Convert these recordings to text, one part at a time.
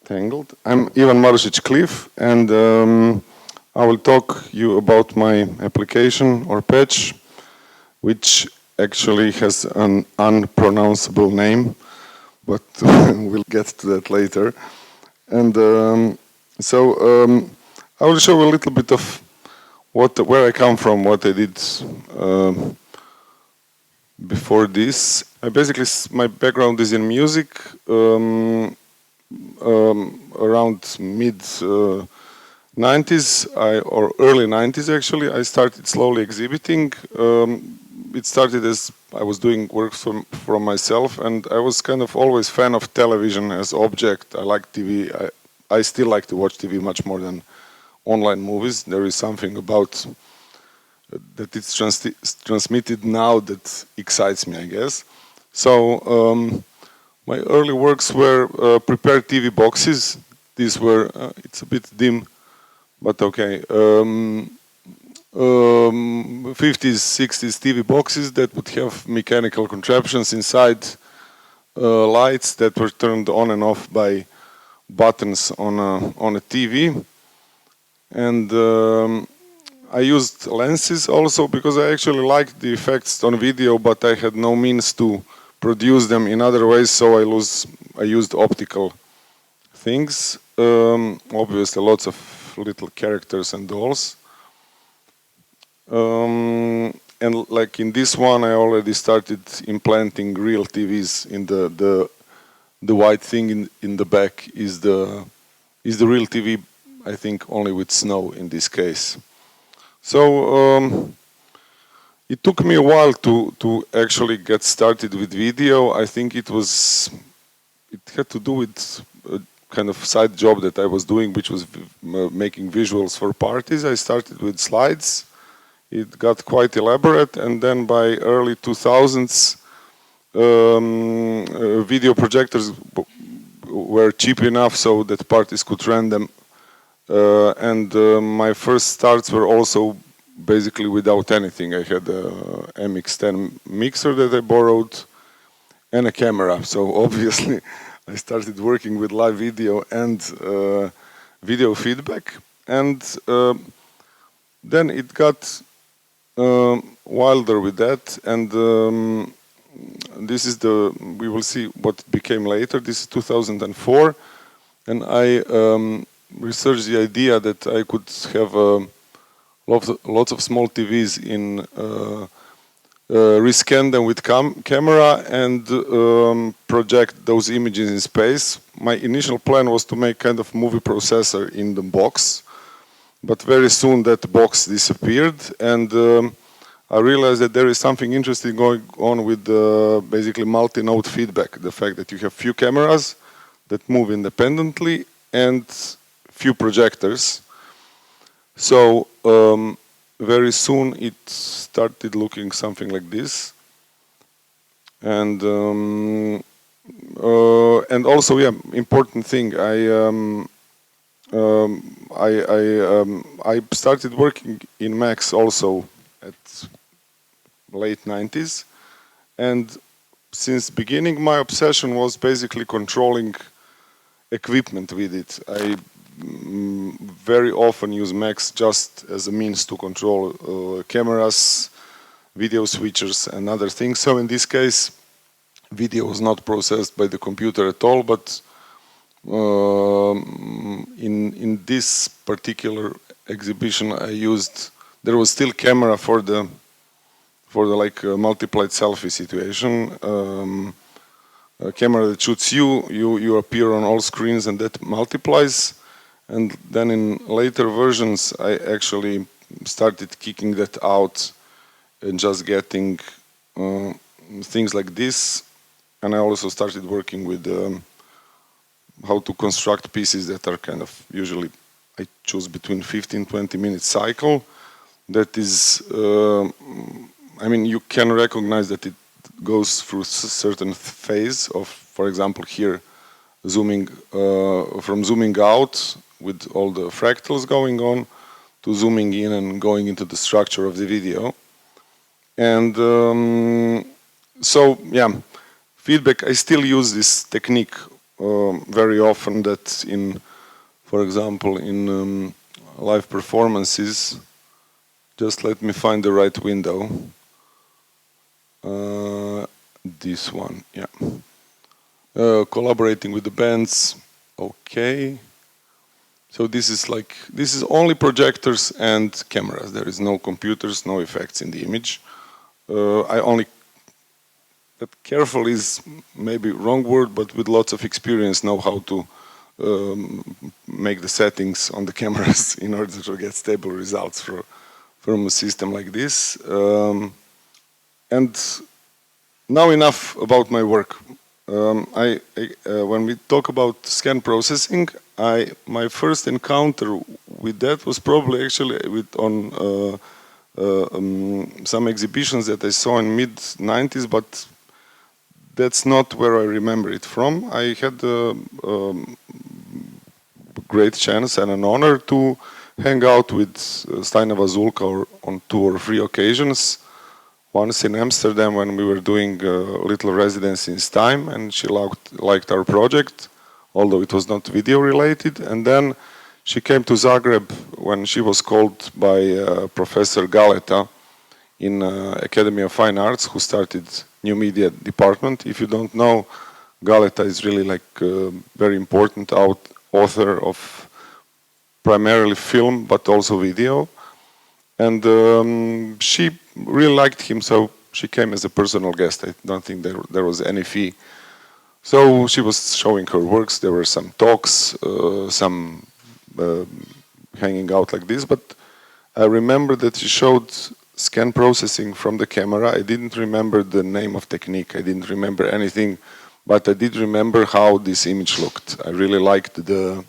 Tangled. I'm Ivan Marusic Klif, and I will talk you about my application or patch, which actually has an unpronounceable name, but we'll get to that later. And I will show a little bit of where I come from, what I did before this. My background is in music. Around mid 90s or early 90s actually, I started slowly exhibiting. It started as I was doing work for myself, and I was kind of always fan of television as object. I like TV. I still like to watch TV much more than online movies. There is something about that it's transmitted now that excites me, I guess. So my early works were prepared TV boxes. These were, it's a bit dim, but okay. 50s, 60s TV boxes that would have mechanical contraptions inside, lights that were turned on and off by buttons on a TV. And I used lenses also because I actually liked the effects on video, but I had no means to produce them in other ways, so I used optical things. Obviously, lots of little characters and dolls. And like in this one, I already started implanting real TVs in the white thing in the back is the real TV. I think only with snow in this case. So. It took me a while to actually get started with video. I think it had to do with a kind of side job that I was doing, which was making visuals for parties. I started with slides. It got quite elaborate, and then by early 2000s, video projectors were cheap enough so that parties could rent them. My first starts were also basically without anything. I had a MX-10 mixer that I borrowed and a camera. So obviously I started working with live video and video feedback. And then it got wilder with that. And this is we will see what it became later. This is 2004. And I researched the idea that I could have lots of small TVs rescan them with camera and project those images in space. My initial plan was to make kind of movie processor in the box, but very soon that box disappeared, and I realized that there is something interesting going on with basically multi-node feedback. The fact that you have few cameras that move independently and few projectors. So very soon it started looking something like this, and also, yeah, important thing. I started working in Max also at late 90s, and since beginning my obsession was basically controlling equipment with it. I very often use Max just as a means to control cameras, video switchers and other things. So in this case, video was not processed by the computer at all, but in this particular exhibition there was still camera for the like multiplied selfie situation. A camera that shoots you appear on all screens and that multiplies. And then in later versions, I actually started kicking that out and just getting things like this. And I also started working with how to construct pieces that are kind of usually, I choose between 15-20 minute cycle. That is, I mean, you can recognize that it goes through a certain phase of, for example, here, from zooming out with all the fractals going on to zooming in and going into the structure of the video. And so, yeah, feedback, I still use this technique very often that in, for example, in live performances, just let me find the right window. This one, yeah. Collaborating with the bands, okay. So this is only projectors and cameras. There is no computers, no effects in the image. I only, that careful is maybe wrong word, but with lots of experience know how to make the settings on the cameras in order to get stable results from a system like this. And now enough about my work. When we talk about scan processing, my first encounter with that was probably actually on some exhibitions that I saw in mid-90s, but that's not where I remember it from. I had a great chance and an honor to hang out with Stajna Vazulka on 2 or 3 occasions. Once in Amsterdam when we were doing a little residency in Stime, and she liked our project, although it was not video related. And then she came to Zagreb when she was called by Professor Galeta in Academy of Fine Arts, who started new media department. If you don't know, Galeta is really like a very important author of primarily film, but also video. And she really liked him, so she came as a personal guest. I don't think there was any fee. So she was showing her works. There were some talks, some hanging out like this. But I remember that she showed scan processing from the camera. I didn't remember the name of technique. I didn't remember anything, but I did remember how this image looked. I really liked the...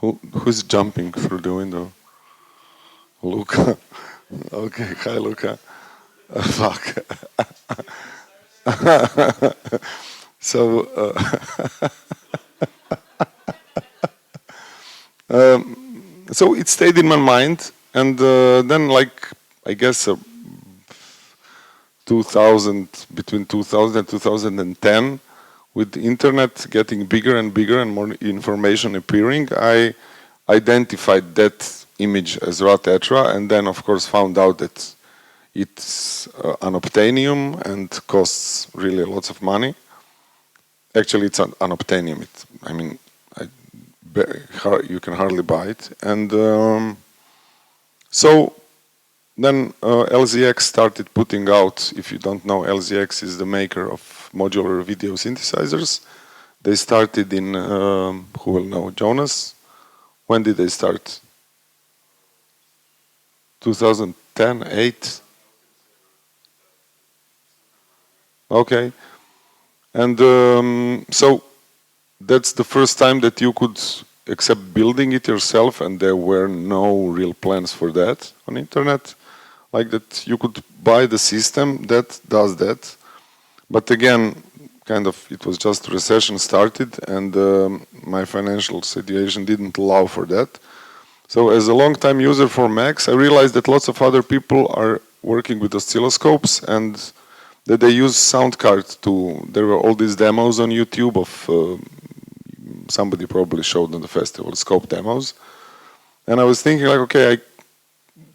Who's jumping through the window? Luca. Okay, hi Luca. Fuck. So, so it stayed in my mind, and then, like, I guess between 2000 and 2010, with the internet getting bigger and bigger and more information appearing, I identified that image as Rutt Etra, and then of course found out that it's unobtainium and costs really lots of money. Actually, it's unobtainium. I mean, you can hardly buy it. And so then LZX started putting out, if you don't know, LZX is the maker of modular video synthesizers. They started in, who will know, Jonas? When did they start? 2010, 8? Okay. And so that's the first time that you could accept building it yourself, and there were no real plans for that on internet. Like that you could buy the system that does that. But again, kind of, it was just recession started, and my financial situation didn't allow for that. So as a long-time user for Macs, I realized that lots of other people are working with oscilloscopes, and that they use sound card to, there were all these demos on YouTube of, somebody probably showed on the festival, scope demos. And I was thinking like, okay,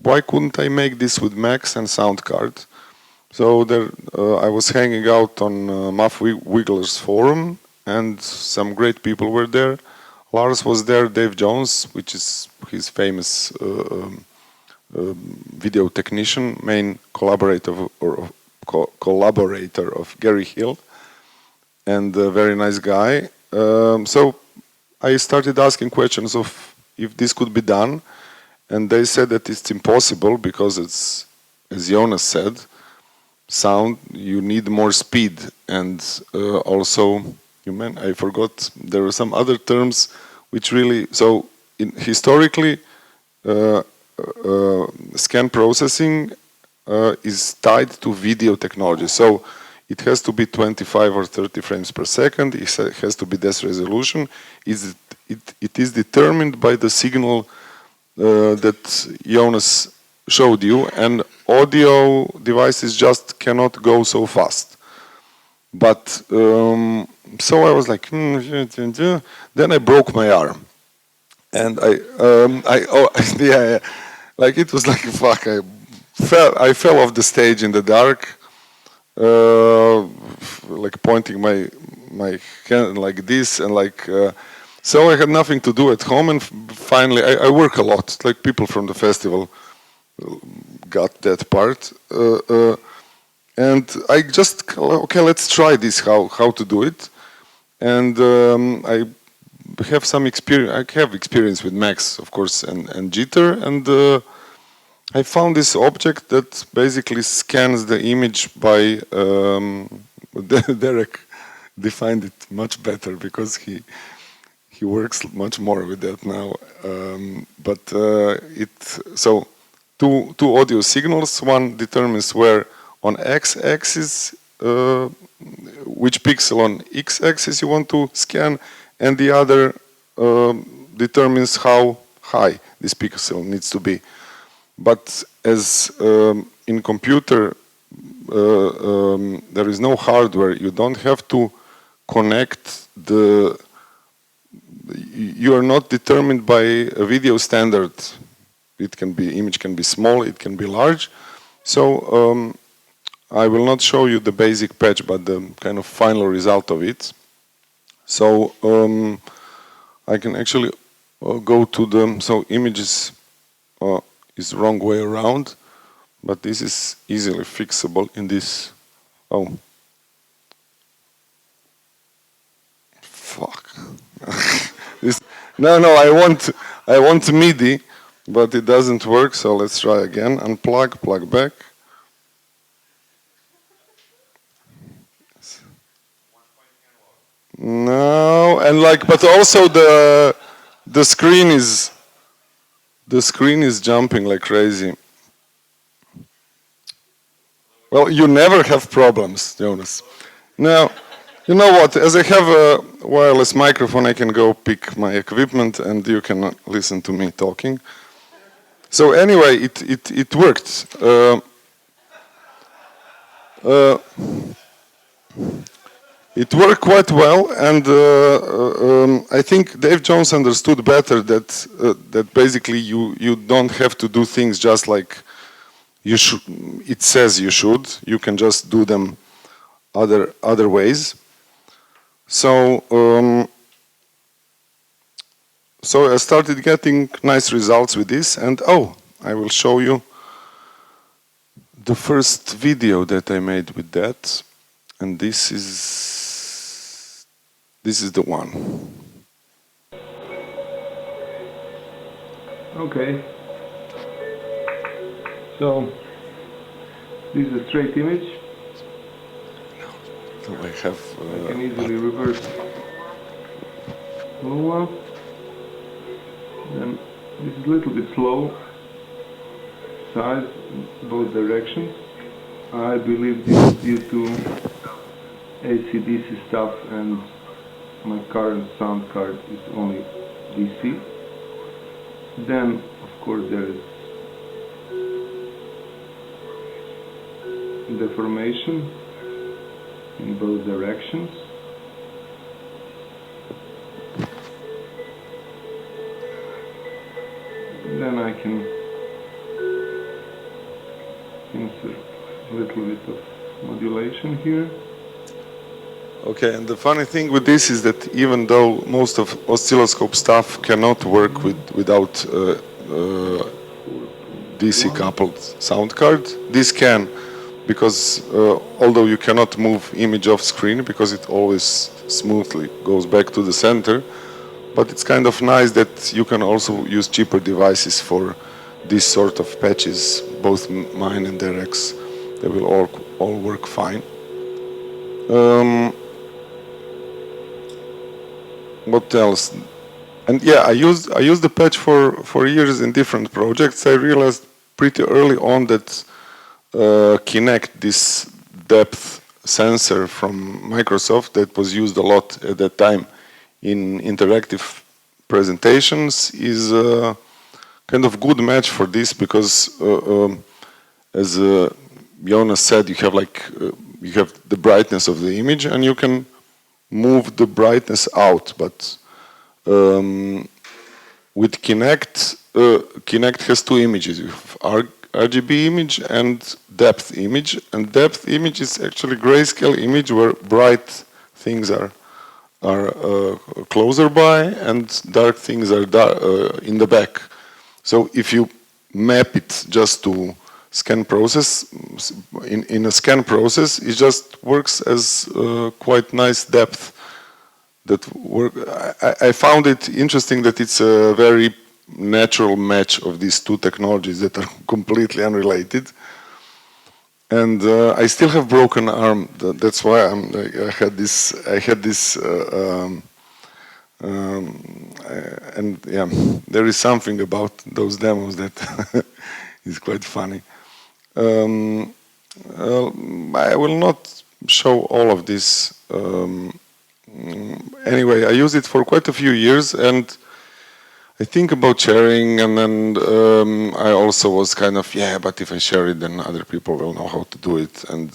why couldn't I make this with Macs and sound card? So there, I was hanging out on Muff Wiggler's forum, and some great people were there. Lars was there, Dave Jones, which is his famous video technician, main collaborator of Gary Hill, and a very nice guy. So I started asking questions of if this could be done, and they said that it's impossible because it's, as Jonas said, sound, you need more speed, and also, I forgot, there were some other terms which really, so historically, scan processing is tied to video technology. So it has to be 25 or 30 frames per second, it has to be this resolution. It is determined by the signal that Jonas showed you, and audio devices just cannot go so fast. But so I was like, then I broke my arm, and yeah, like it was like fuck. I fell off the stage in the dark, like pointing my hand like this, and like so I had nothing to do at home, and finally I work a lot. Like people from the festival got that part. And I just, okay, let's try this, how to do it. And I have some experience, I have experience with Max, of course, and Jitter, and I found this object that basically scans the image by, Derek defined it much better because he works much more with that now. So two audio signals, one determines where on x-axis, which pixel on x-axis you want to scan, and the other determines how high this pixel needs to be. But as in computer, there is no hardware, you don't have to connect the, you are not determined by a video standard. It can be, image can be small, it can be large. So I will not show you the basic patch, but the kind of final result of it. So I can actually go to the, so images is wrong way around, but this is easily fixable in this, oh. Fuck. No, I want MIDI, but it doesn't work, so let's try again. Unplug, plug back. No, and like, but also the screen is jumping like crazy. Well, you never have problems, Jonas. Now, you know what? As I have a wireless microphone, I can go pick my equipment, and you can listen to me talking. So anyway, it worked. It worked quite well, and I think Dave Jones understood better that that basically you don't have to do things just like you should. It says you should. You can just do them other ways. So so I started getting nice results with this, and oh, I will show you the first video that I made with that, and this is the one. Okay, so this is a straight image. So I have. I can easily reverse Lua. Then this is a little bit slow. Size in both directions. I believe this is due to AC/DC stuff, and my current sound card is only DC. Then, of course, there is deformation in both directions. Then I can insert a little bit of modulation here. Okay, and the funny thing with this is that even though most of oscilloscope stuff cannot work without DC coupled sound card, this can, because although you cannot move image off screen because it always smoothly goes back to the center, but it's kind of nice that you can also use cheaper devices for this sort of patches, both mine and Derek's. They will all work fine. What else? And yeah, I used the patch for years in different projects. I realized pretty early on that Kinect, this depth sensor from Microsoft that was used a lot at that time in interactive presentations, is a kind of good match for this, because as Jonas said, you have like you have the brightness of the image, and you can move the brightness out. But with Kinect, Kinect has two images. You have RGB image and depth image, and depth image is actually grayscale image where bright things are closer by and dark things are in the back. So if you map it just to scan process, in a scan process, it just works as quite nice depth. That work. I found it interesting that it's a very natural match of these two technologies that are completely unrelated. And I still have broken arm. That's why I had this. And yeah, there is something about those demos that is quite funny. I will not show all of this. Anyway, I used it for quite a few years, and I think about sharing, and then I also was kind of, yeah, but if I share it, then other people will know how to do it. And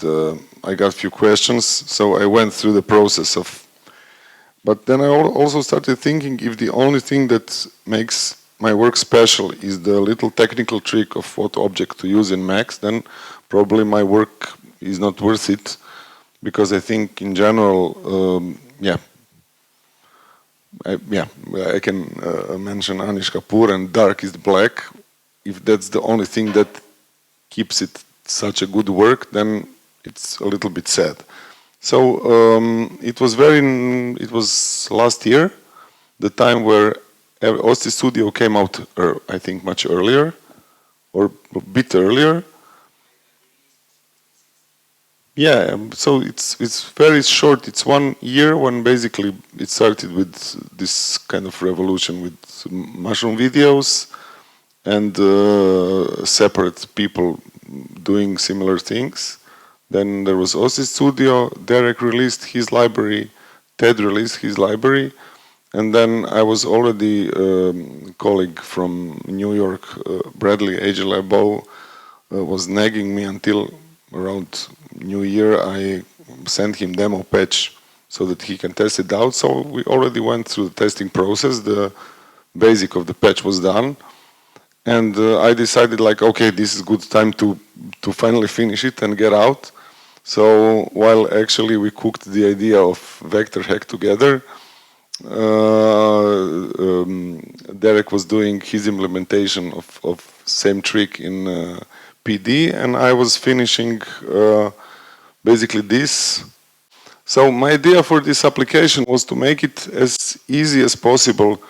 I got a few questions, so I went through the process of. But then I also started thinking, if the only thing that makes my work special is the little technical trick of what object to use in Max, then probably my work is not worth it, because I think in general, I can mention Anish Kapoor and dark is black. If that's the only thing that keeps it such a good work, then it's a little bit sad. So it was last year, the time where Osti Studio came out, I think much earlier, or a bit earlier. Yeah, so it's very short. It's 1 year when basically it started with this kind of revolution with mushroom videos and separate people doing similar things. Then there was Osti Studio, Derek released his library, Ted released his library, and then I was already a colleague from New York, Bradley Agelabo, was nagging me until around New Year. I sent him demo patch so that he can test it out. So we already went through the testing process. The basic of the patch was done. And I decided like, okay, this is good time to finally finish it and get out. So while actually we cooked the idea of vector hack together, Derek was doing his implementation of same trick in PD, and I was finishing basically this. So my idea for this application was to make it as easy as possible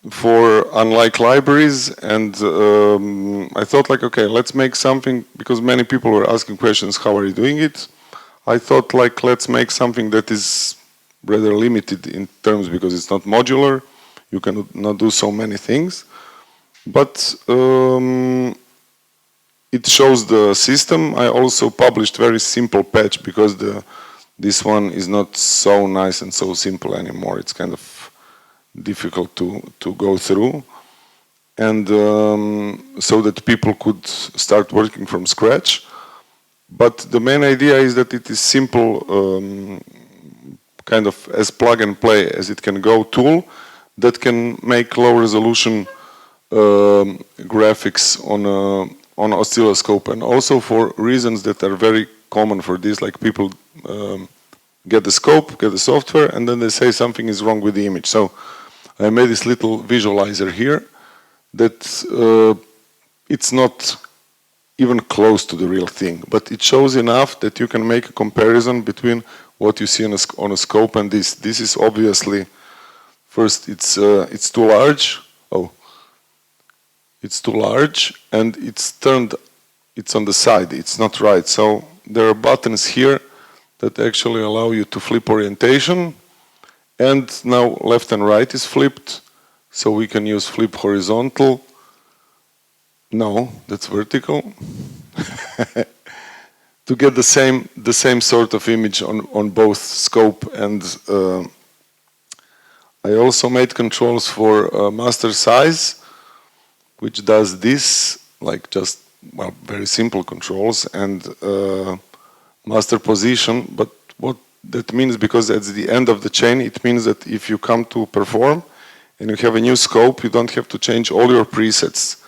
for unlike libraries, and I thought like, okay, let's make something, because many people were asking questions, how are you doing it? I thought like, let's make something that is rather limited in terms, because it's not modular, you cannot do so many things, but it shows the system. I also published very simple patch, because this one is not so nice and so simple anymore. It's kind of difficult to go through, and so that people could start working from scratch. But the main idea is that it is simple, kind of as plug and play as it can go tool that can make low resolution graphics on oscilloscope, and also for reasons that are very common for this, like people get the scope, get the software, and then they say something is wrong with the image. So I made this little visualizer here that it's not even close to the real thing, but it shows enough that you can make a comparison between what you see on a scope and this. This is obviously, first it's too large. Oh, it's too large, and it's on the side, it's not right. So there are buttons here that actually allow you to flip orientation, and now left and right is flipped, so we can use flip horizontal. No, that's vertical. To get the same sort of image on both scope, and I also made controls for master size, which does this, like just, well, very simple controls, and master position, but what that means, because at the end of the chain, it means that if you come to perform and you have a new scope, you don't have to change all your presets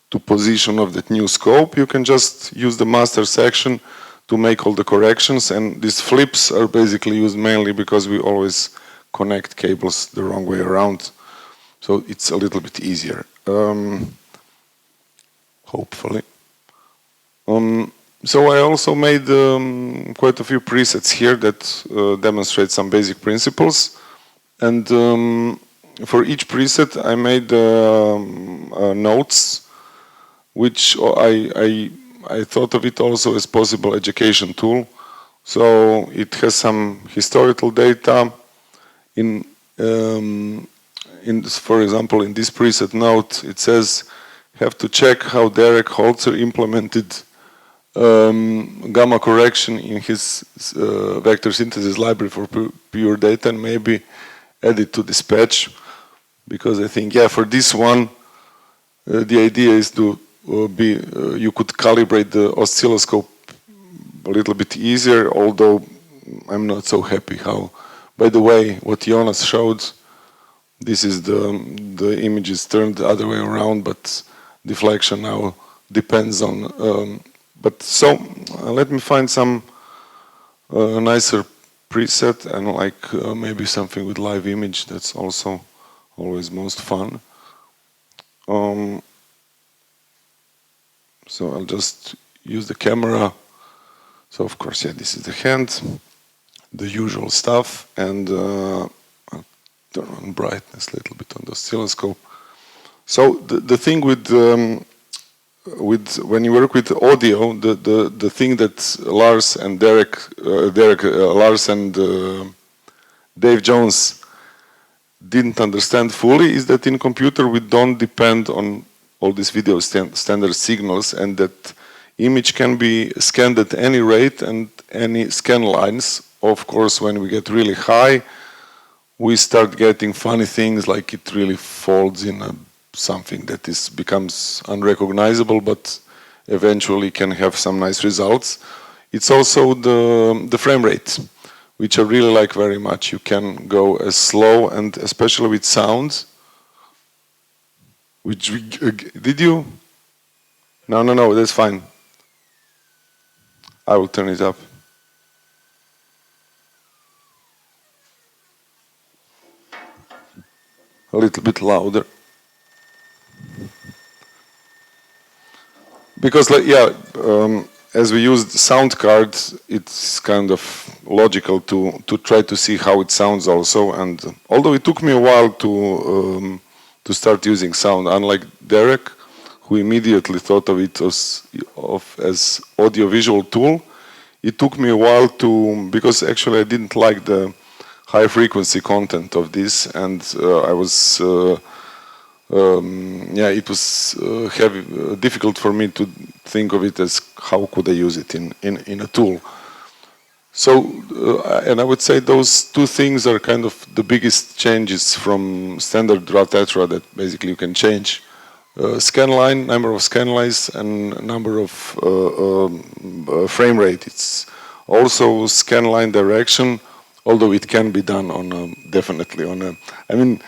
to position of that new scope. You can just use the master section to make all the corrections, and these flips are basically used mainly because we always connect cables the wrong way around. So it's a little bit easier, hopefully. So I also made quite a few presets here that demonstrate some basic principles. And for each preset I made notes, which I thought of it also as possible education tool. So it has some historical data. For example, in this preset note, it says, have to check how Derek Holzer implemented gamma correction in his vector synthesis library for pure data, and maybe add it to this patch, because I think, yeah, for this one, the idea is to you could calibrate the oscilloscope a little bit easier, although I'm not so happy how. By the way, what Jonas showed, this is the image is turned the other way around, but deflection now depends on. But so let me find some nicer preset, and like maybe something with live image. That's also always most fun. So I'll just use the camera. So of course, yeah, this is the hand, the usual stuff, and I'll turn on brightness a little bit on the oscilloscope. So the thing with when you work with audio, the thing that Lars and Lars and Dave Jones didn't understand fully is that in computer we don't depend on all these video standard signals, and that image can be scanned at any rate and any scan lines. Of course, when we get really high, we start getting funny things, like it really folds in something that becomes unrecognizable, but eventually can have some nice results. It's also the frame rate, which I really like very much. You can go as slow, and especially with sound. Which did you? No, that's fine. I will turn it up. A little bit louder. Because, like, yeah, as we used sound cards, it's kind of logical to try to see how it sounds also. And although it took me a while to start using sound, unlike Derek, who immediately thought of it as audio-visual tool, it took me a while because actually I didn't like the high frequency content of this, and I was, yeah, it was difficult for me to think of it as how could I use it in a tool. So, and I would say those two things are kind of the biggest changes from standard Rutt Etra, that basically you can change scan line, number of scan lines, and number of frame rate. It's also scan line direction, although it can be done on definitely on a, I mean,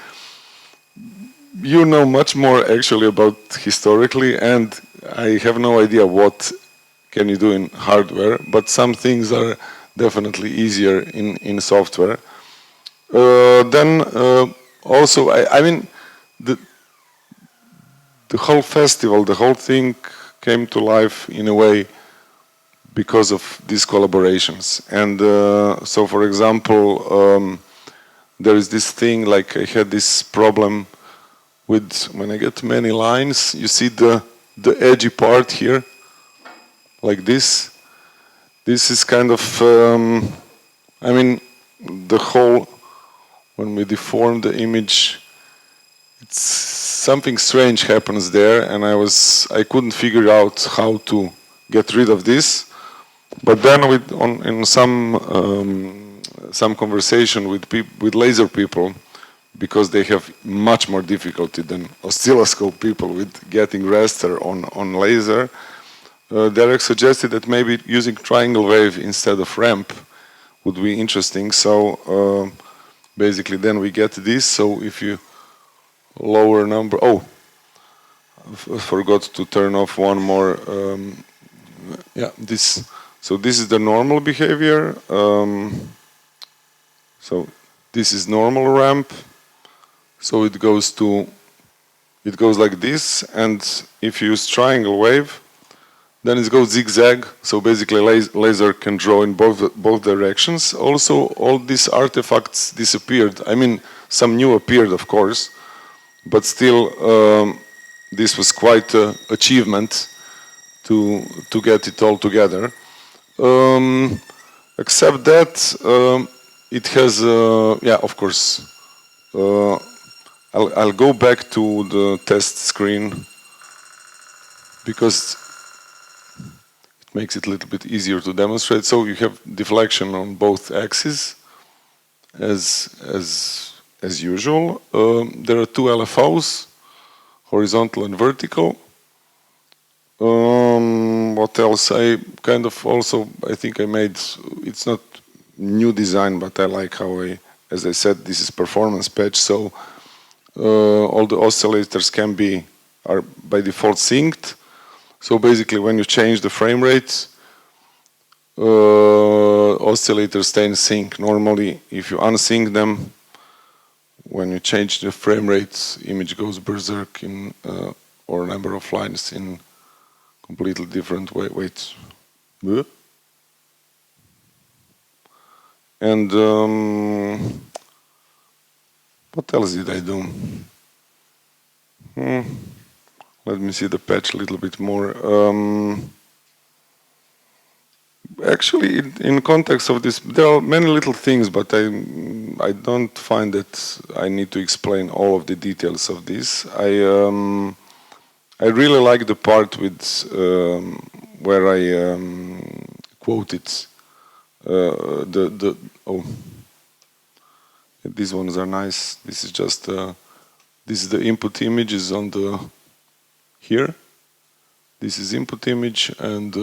you know much more actually about historically, and I have no idea what can you do in hardware, but some things are definitely easier in software. Then also, I mean, the whole festival, the whole thing came to life in a way because of these collaborations. And so, for example, there is this thing, like I had this problem with, when I get many lines, you see the edgy part here, like this. This is kind of, I mean, the whole, when we deform the image, it's something strange happens there, and I couldn't figure out how to get rid of this. But then in some conversation with laser people, because they have much more difficulty than oscilloscope people with getting raster on laser, Derek suggested that maybe using triangle wave instead of ramp would be interesting. So basically then we get this. So if you lower number, oh, I forgot to turn off one more. Yeah, this. So this is the normal behavior. So this is normal ramp. So it goes like this, and if you use triangle wave, then it goes zigzag. So basically laser can draw in both directions. Also, all these artifacts disappeared. I mean, some new appeared, of course, but still this was quite an achievement to get it all together. Except that it has, yeah, of course. I'll go back to the test screen because it makes it a little bit easier to demonstrate. So you have deflection on both axes as usual. There are two LFOs, horizontal and vertical. What else? I kind of also, I think I made, it's not new design, but I like how as I said, this is performance patch. So all the oscillators are by default synced. So basically when you change the frame rate, oscillators stay in sync. Normally, if you unsync them, when you change the frame rate, image goes berserk in, or number of lines in completely different way. Wait. And what else did I do? Let me see the patch a little bit more. Actually, in context of this, there are many little things, but I don't find that I need to explain all of the details of this. I really like the part with where I quoted these ones are nice. This is just this is the input image is on the here. This is input image, and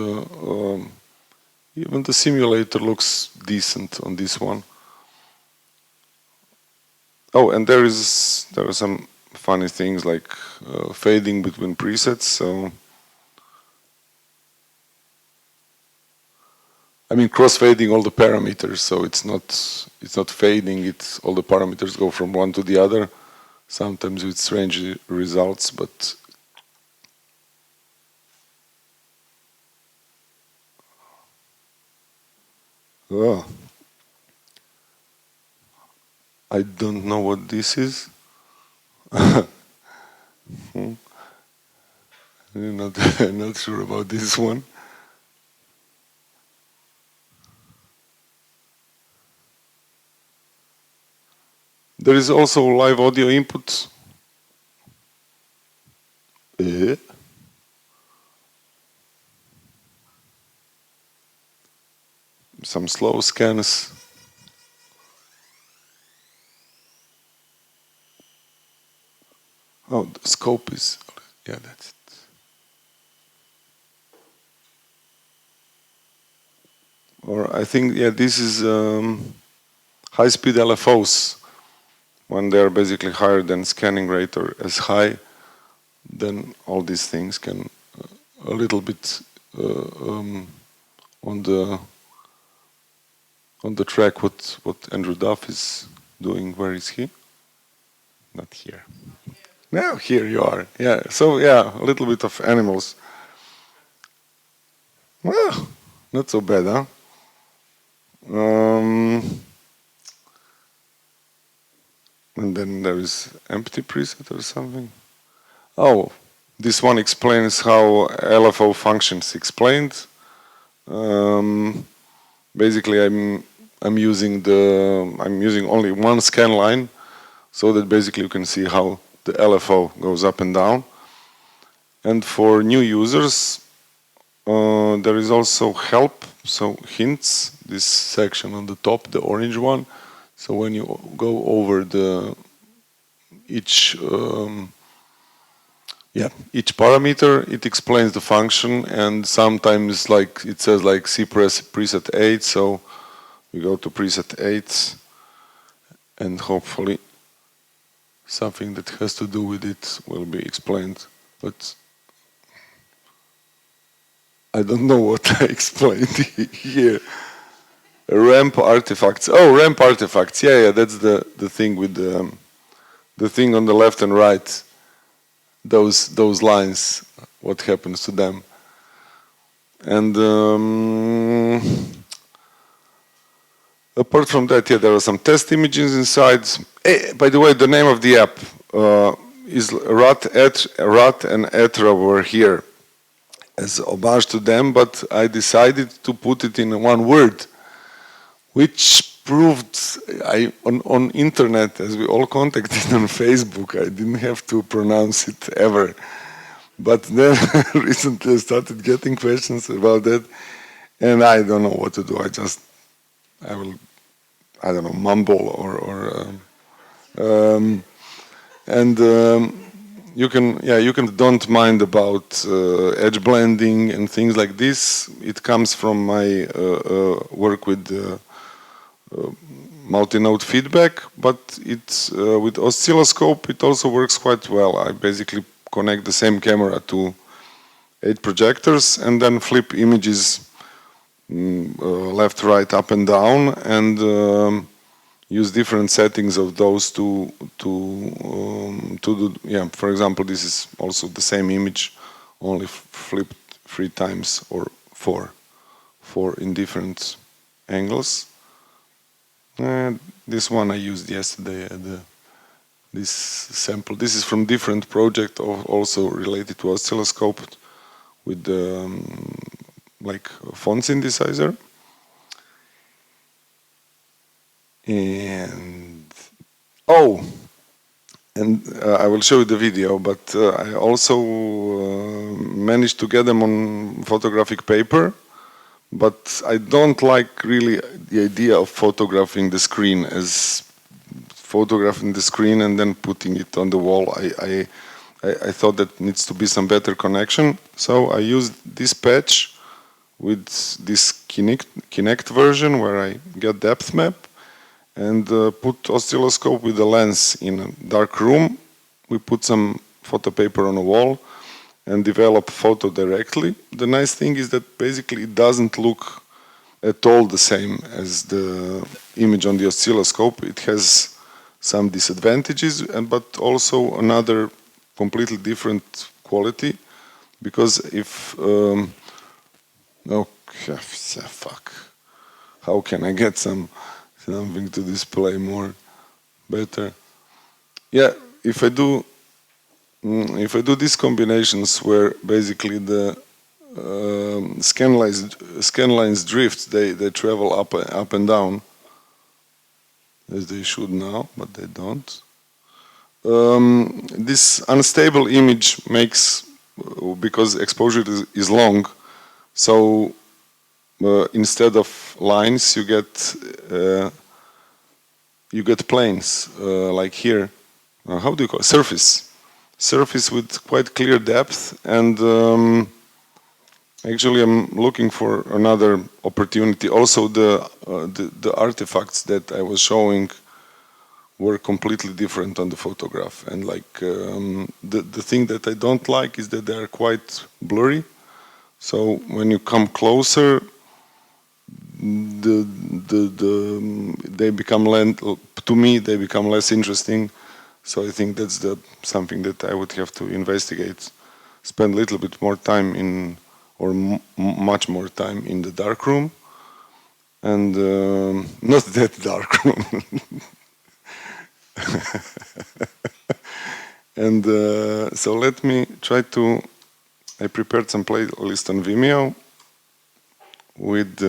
even the simulator looks decent on this one. Oh, and there are some funny things like fading between presets. So I mean cross-fading all the parameters. So it's not fading. It's all the parameters go from one to the other. Sometimes with strange results, but I don't know what this is. I'm not sure about this one. There is also live audio input. Some slow scans. Oh, the scope is, yeah, that's it. Or I think, yeah, this is high-speed LFOs. When they're basically higher than scanning rate or as high, then all these things can a little bit on the track what Andrew Duff is doing. Where is he? Not here. Now here you are. Yeah. So yeah, a little bit of animals. Well, not so bad, huh? And then there is empty preset or something. Oh, this one explains how LFO functions explained. Basically, I'm using only one scan line, so that basically you can see how the LFO goes up and down. And for new users, there is also help, so hints. This section on the top, the orange one. So when you go over each yeah, each parameter, it explains the function, and sometimes like it says like C preset 8, so we go to preset 8, and hopefully something that has to do with it will be explained. But I don't know what I explained here. Ramp artifacts. Oh, ramp artifacts. Yeah, that's the thing with the thing on the left and right. Those lines. What happens to them? And apart from that, yeah, there are some test images inside. Hey, by the way, the name of the app is Rutt and Etra were here as homage to them, but I decided to put it in one word, which proved on internet, as we all contacted on Facebook, I didn't have to pronounce it ever. But then recently I started getting questions about that, and I don't know what to do. I don't know, mumble you can don't mind about edge blending and things like this. It comes from my work with multi-node feedback, but it's with oscilloscope it also works quite well. I basically connect the same camera to 8 projectors and then flip images left, right, up and down, and use different settings of those to do, yeah, for example, this is also the same image, only flipped 3 times or 4 in different angles. This one I used yesterday, this sample. This is from different project, also related to oscilloscope, with like font synthesizer. And I will show you the video, but I also managed to get them on photographic paper, but I don't like really the idea of photographing the screen as photographing the screen and then putting it on the wall. I thought that needs to be some better connection, so I used this patch with this Kinect version where I get depth map and put oscilloscope with the lens in a dark room. We put some photo paper on a wall and develop photo directly. The nice thing is that basically it doesn't look at all the same as the image on the oscilloscope. It has some disadvantages, but also another completely different quality, because if okay, fuck, how can I get something to display more better? Yeah, if I do these combinations where basically the scan lines drift, they travel up and down as they should now, but they don't. This unstable image makes, because exposure is long, so instead of lines you get planes, like here. How do you call it? Surface with quite clear depth, and actually I'm looking for another opportunity. Also the artifacts that I was showing were completely different on the photograph, and like the thing that I don't like is that they are quite blurry. So when you come closer, they become to me they become less interesting. So I think that's something that I would have to investigate, spend a little bit more time in, or much more time in the dark room, and not that dark room. And so let me try to. I prepared some playlist on Vimeo with.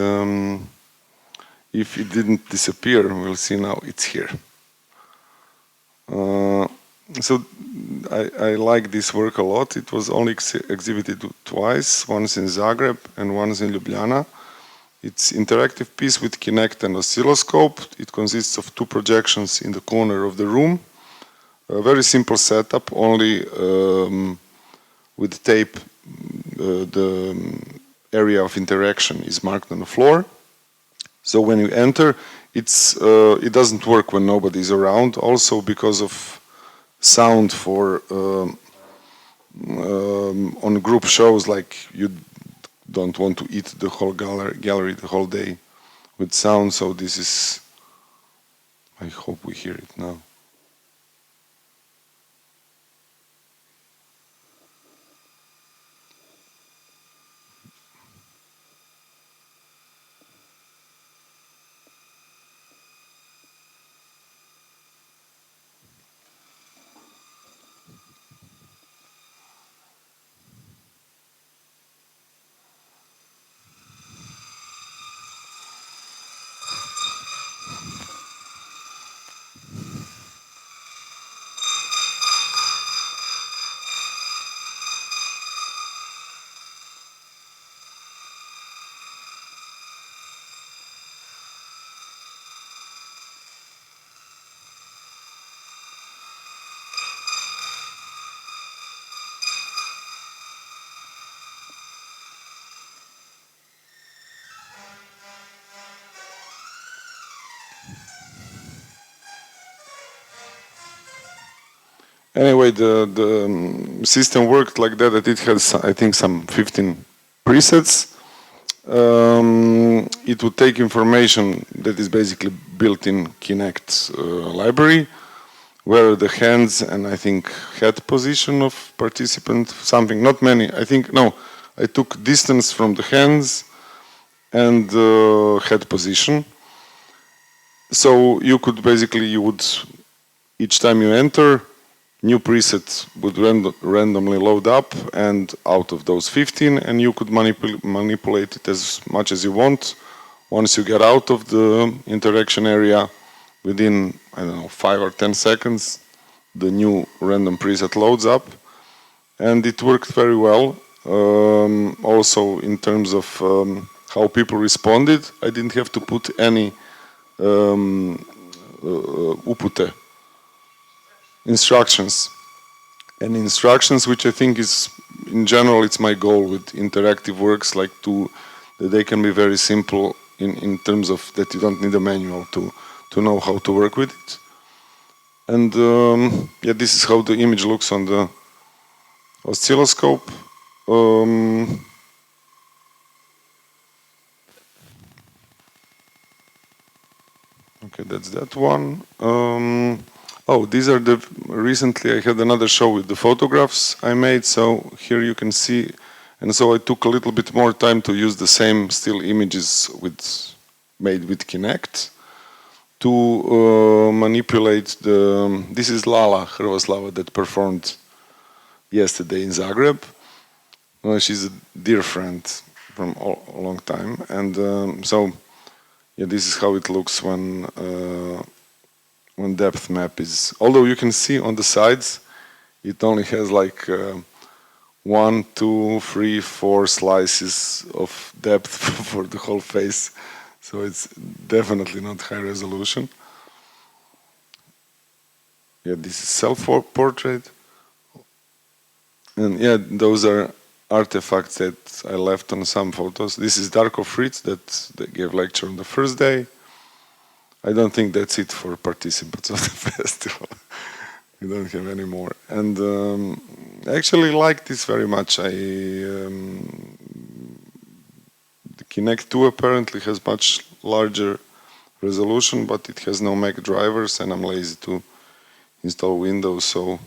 If it didn't disappear, we'll see now. It's here. So I like this work a lot. It was only exhibited twice, once in Zagreb and once in Ljubljana. It's interactive piece with Kinect and oscilloscope. It consists of 2 projections in the corner of the room. A very simple setup, only with tape, the area of interaction is marked on the floor. So when you enter, it doesn't work when nobody is around, also because of sound for on group shows, like you don't want to eat the whole gallery the whole day with sound, so this is, I hope we hear it now. Anyway, the system worked like that it has, I think, some 15 presets. It would take information that is basically built in Kinect library, where the hands and I think head position of participant, something, not many, I think, no, I took distance from the hands and head position. So you could basically, each time you enter, new preset would randomly load up and out of those 15, and you could manipulate it as much as you want. Once you get out of the interaction area, within, I don't know, 5 or 10 seconds, the new random preset loads up, and it worked very well. Also in terms of how people responded, I didn't have to put any upute, instructions. And instructions, which I think is, in general, it's my goal with interactive works, like that they can be very simple in terms of that you don't need a manual to know how to work with it. And yeah, this is how the image looks on the oscilloscope. Okay, that's that one. Oh, these are recently I had another show with the photographs I made, so here you can see, and so I took a little bit more time to use the same still images made with Kinect to manipulate this is Lala Hrvoslava that performed yesterday in Zagreb. She's a dear friend from a long time, and so yeah, this is how it looks when depth map is, although you can see on the sides, it only has like 1, 2, 3, 4 slices of depth for the whole face. So it's definitely not high resolution. Yeah, this is self-portrait. And yeah, those are artifacts that I left on some photos. This is Darko Fritz that they gave lecture on the first day. I don't think that's it for participants of the festival. We don't have any more. And I actually like this very much. The Kinect 2 apparently has much larger resolution, but it has no Mac drivers, and I'm lazy to install Windows, so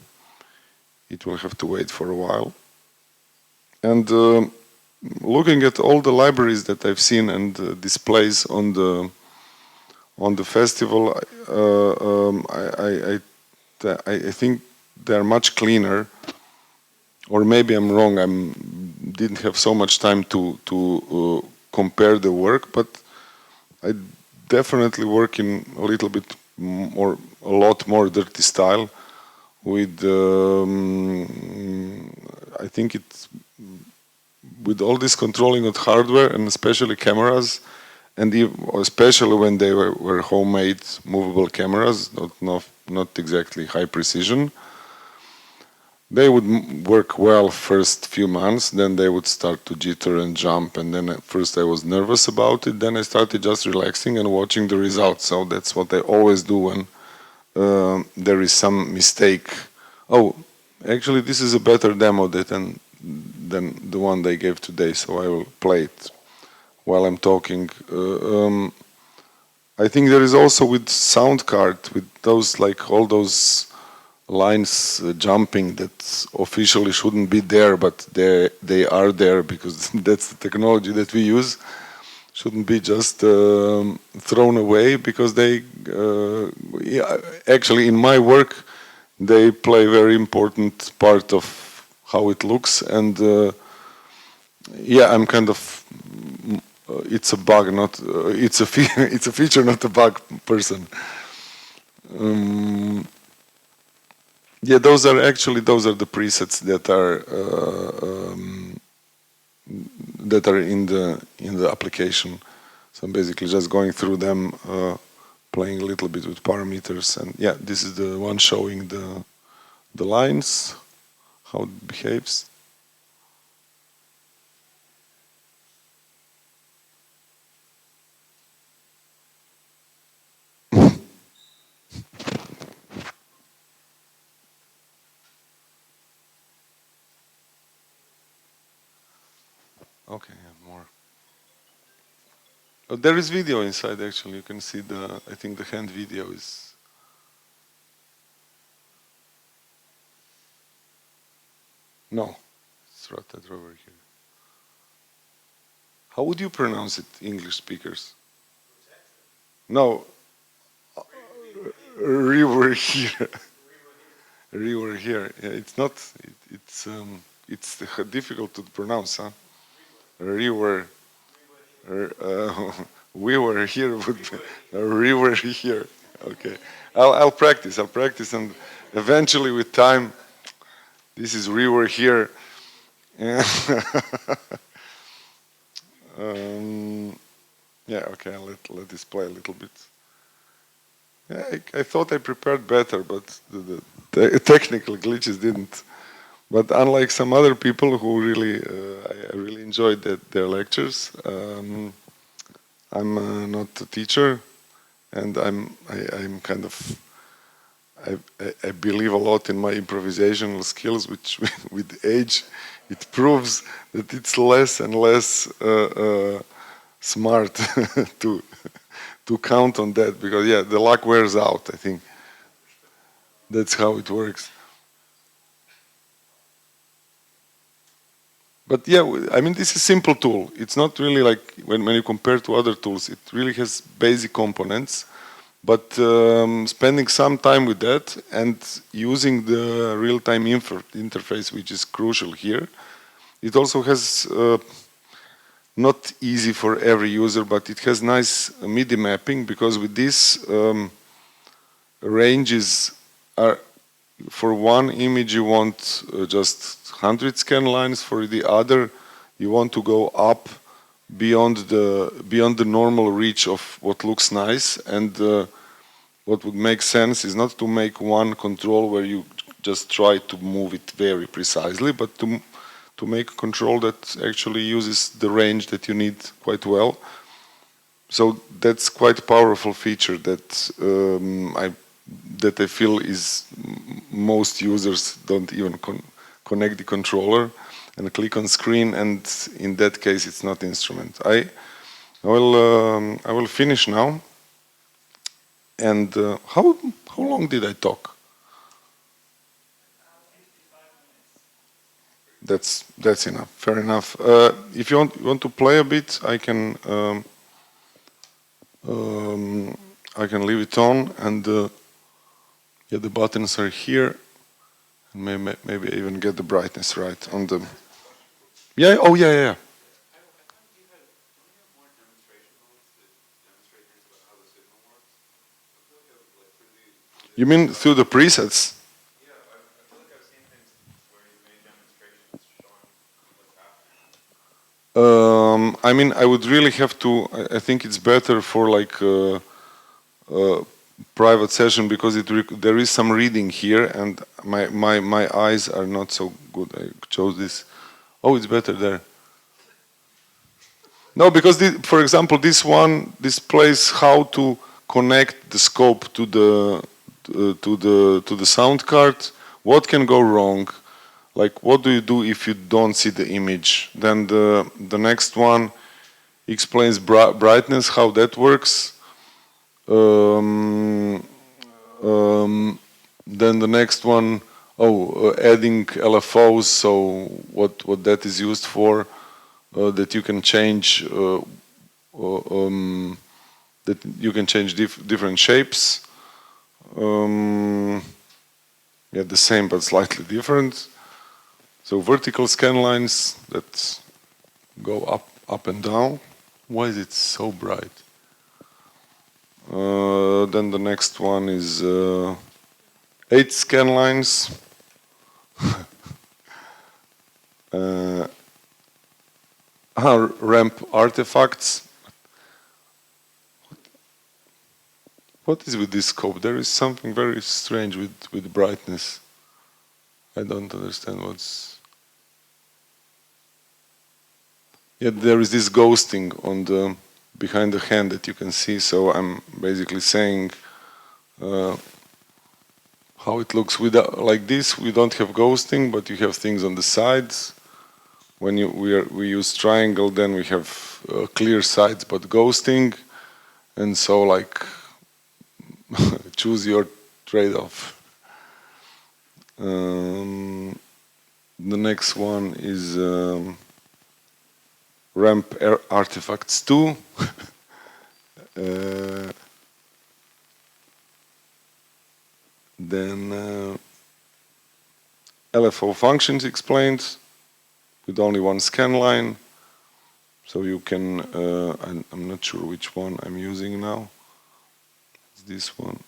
it will have to wait for a while. And looking at all the libraries that I've seen and displays on the festival, I think they're much cleaner, or maybe I'm wrong. I didn't have so much time to compare the work, but I definitely work in a little bit more, a lot more dirty style. With I think it's with all this controlling of hardware and especially cameras. And especially when they were homemade movable cameras, not exactly high precision, they would work well first few months, then they would start to jitter and jump, and then at first I was nervous about it, then I started just relaxing and watching the results. So that's what I always do when there is some mistake. Oh, actually this is a better demo than the one they gave today, so I will play it while I'm talking. I think there is also with sound card, with those like all those lines jumping that officially shouldn't be there, but they are there because that's the technology that we use. Shouldn't be just thrown away because they yeah, actually in my work they play a very important part of how it looks, and yeah, I'm kind of it's a bug, not it's a it's a feature, not a bug person. Yeah, those are the presets that are in the application. So I'm basically just going through them, playing a little bit with parameters, and yeah, this is the one showing the lines, how it behaves. Okay, yeah, more. Oh, there is video inside actually. You can see I think the hand video is. No, it's Rutt at REWereHere Here. How would you pronounce it, English speakers? No, REWereHere Here. REWereHere Here. Yeah, it's not. It's difficult to pronounce, huh? REWereHere. We were here. Would be REWereHere Here. Okay. I'll practice. I'll practice, and eventually, with time, this is REWereHere Here. Yeah. Okay. I'll let this play a little bit. Yeah, I thought I prepared better, but the technical glitches didn't. But unlike some other people who really, I really enjoyed their lectures, I'm not a teacher, and I'm kind of, I believe a lot in my improvisational skills, which with age, it proves that it's less and less smart to count on that, because yeah, the luck wears out, I think. That's how it works. But yeah, I mean, this is a simple tool. It's not really like when you compare to other tools, it really has basic components. But spending some time with that and using the real-time interface, which is crucial here, it also has not easy for every user, but it has nice MIDI mapping, because with this ranges are, for one image you want just 100 scan lines, for the other you want to go up beyond the normal reach of what looks nice, and what would make sense is not to make one control where you just try to move it very precisely, but to make a control that actually uses the range that you need quite well. So that's quite a powerful feature that I feel is most users don't even connect the controller and click on screen, and in that case it's not instrument. I will finish now. And how long did I talk? That's enough. Fair enough. If you want to play a bit, I can leave it on, and yeah, the buttons are here. And maybe I even get the brightness right on the. Yeah. Oh yeah. Yeah. You mean through the presets? I mean, I would really have to. I think it's better for like private session because there is some reading here, and my eyes are not so good. I chose this. Oh, it's better there. No, because for example, this one displays how to connect the scope to the sound card. What can go wrong? Like, what do you do if you don't see the image? Then the next one explains brightness, how that works. Then the next one, adding LFOs, so what that is used for, that you can change, that you can change different shapes. Yeah, the same but slightly different. So vertical scan lines that go up and down. Why is it so bright? Then the next one is 8 scan lines. Ramp artifacts. What is with this scope? There is something very strange with brightness. I don't understand what's... Yet there is this ghosting on the behind the hand that you can see, so I'm basically saying how it looks without, like this. We don't have ghosting, but you have things on the sides. When we use triangle, then we have clear sides but ghosting, and so like choose your trade-off. The next one is ramp artifacts 2. Then LFO functions explained with only one scan line. So you can, I'm not sure which one I'm using now. It's this one.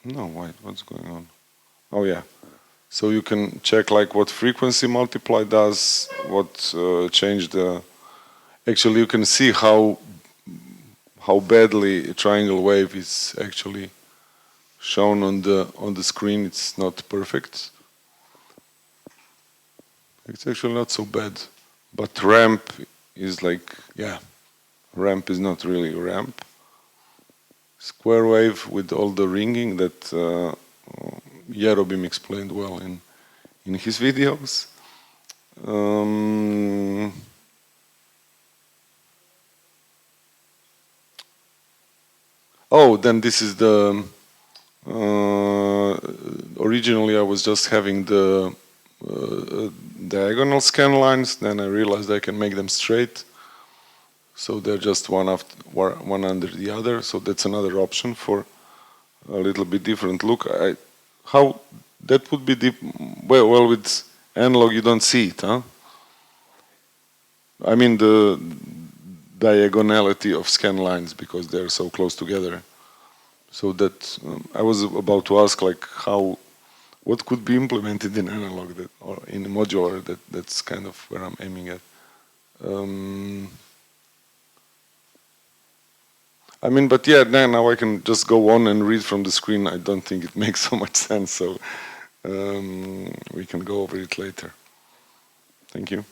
No, wait, what's going on? Oh yeah. So you can check like what frequency multiply does, what change the... Actually, you can see how badly a triangle wave is actually shown on the screen. It's not perfect. It's actually not so bad. But ramp is like, yeah, ramp is not really a ramp. Square wave with all the ringing that Jerobim explained well in his videos. Then this is the... originally I was just having the diagonal scan lines, then I realized I can make them straight. So they're just one under the other, so that's another option for a little bit different look. How that would be well, with analog you don't see it, huh? I mean the diagonality of scan lines because they're so close together. So that I was about to ask like what could be implemented in analog or in modular, that's kind of where I'm aiming at. I mean, but yeah, now I can just go on and read from the screen. I don't think it makes so much sense, so we can go over it later. Thank you.